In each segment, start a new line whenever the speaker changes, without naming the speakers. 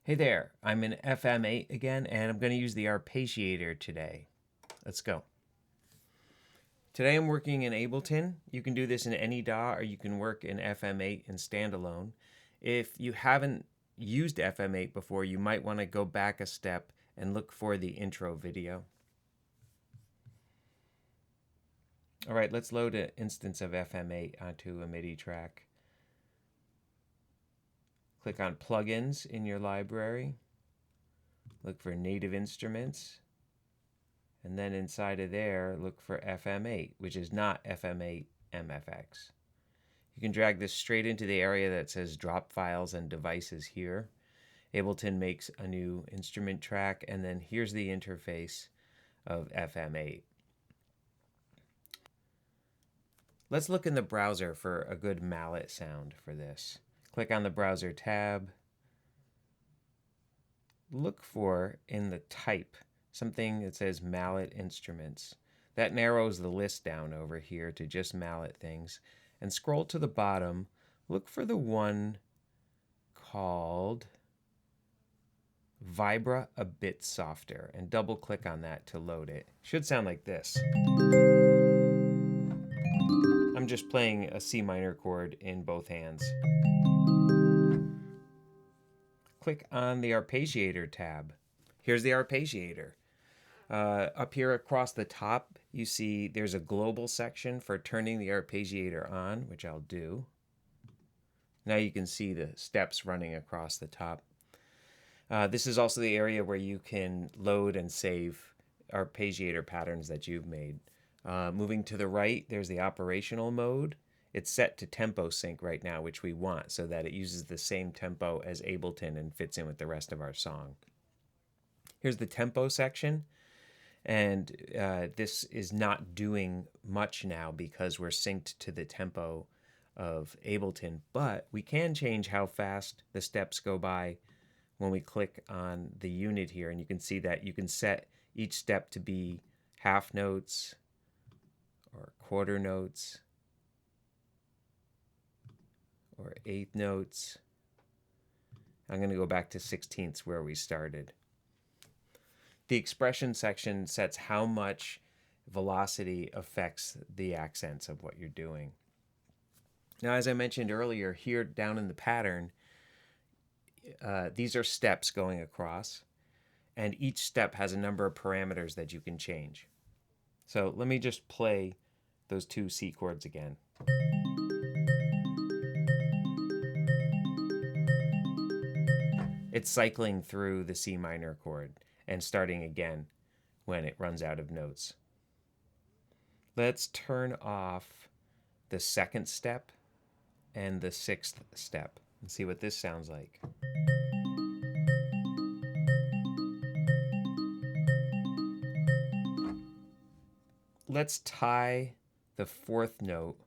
Hey there, I'm in FM8 again, and I'm going to use the Arpeggiator today. Let's go. Today I'm working in Ableton. You can do this in any DAW, or you can work in FM8 and standalone. If you haven't used FM8 before, you might want to go back a step and look for the intro video. All right, let's load an instance of FM8 onto a MIDI track. Click on Plugins in your library. Look for Native Instruments. And then inside of there, look for FM8, which is not FM8 MFX. You can drag this straight into the area that says Drop Files and Devices here. Ableton makes a new instrument track, and then here's the interface of FM8. Let's look in the browser for a good mallet sound for this. Click on the browser tab. Look for, in the type, something that says mallet instruments. That narrows the list down over here to just mallet things. And scroll to the bottom. Look for the one called Vibra a Bit Softer, and double click on that to load it. Should sound like this. I'm just playing a C minor chord in both hands. Click on the Arpeggiator tab. Here's the Arpeggiator. Up here across the top, you see there's a global section for turning the Arpeggiator on, which I'll do. Now you can see the steps running across the top. This is also the area where you can load and save Arpeggiator patterns that you've made. Moving to the right, there's the operational mode. It's set to tempo sync right now, which we want, so that it uses the same tempo as Ableton and fits in with the rest of our song. Here's the tempo section, and this is not doing much now because we're synced to the tempo of Ableton, but we can change how fast the steps go by when we click on the unit here, and you can see that you can set each step to be half notes or quarter notes or eighth notes. I'm going to go back to sixteenths where we started. The expression section sets how much velocity affects the accents of what you're doing. Now, as I mentioned earlier, here down in the pattern, these are steps going across, and each step has a number of parameters that you can change. So let me just play those two C chords again. It's cycling through the C minor chord and starting again when it runs out of notes. Let's turn off the second step and the sixth step and see what this sounds like. Let's tie the fourth note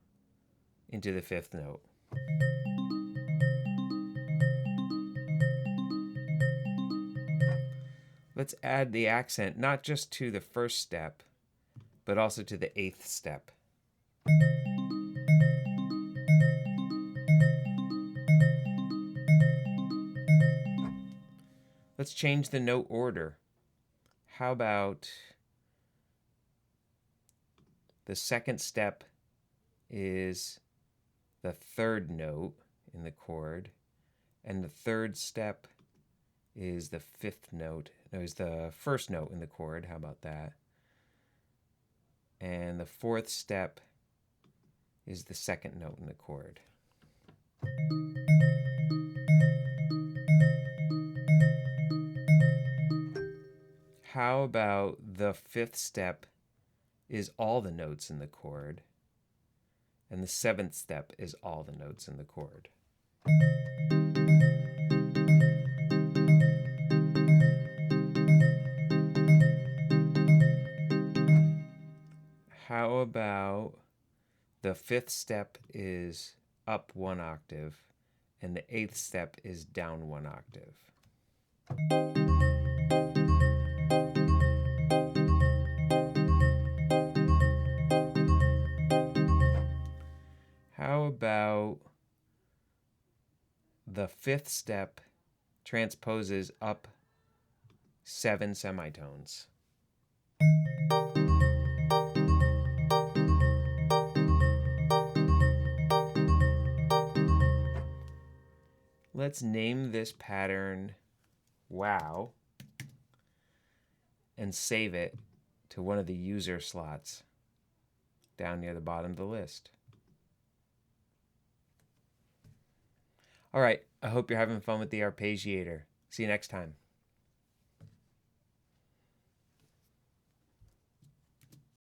into the fifth note. Let's add the accent not just to the first step, but also to the eighth step. Let's change the note order. How about the second step is the third note in the chord, and the third step is the fifth note. No, is the first note in the chord. How about that? And the fourth step is the second note in the chord. How about the fifth step is all the notes in the chord, and the seventh step is all the notes in the chord? How about the fifth step is up one octave and the eighth step is down one octave? How about the fifth step transposes up 7 semitones. Let's name this pattern Wow and save it to one of the user slots down near the bottom of the list. All right, I hope you're having fun with the Arpeggiator. See you next time.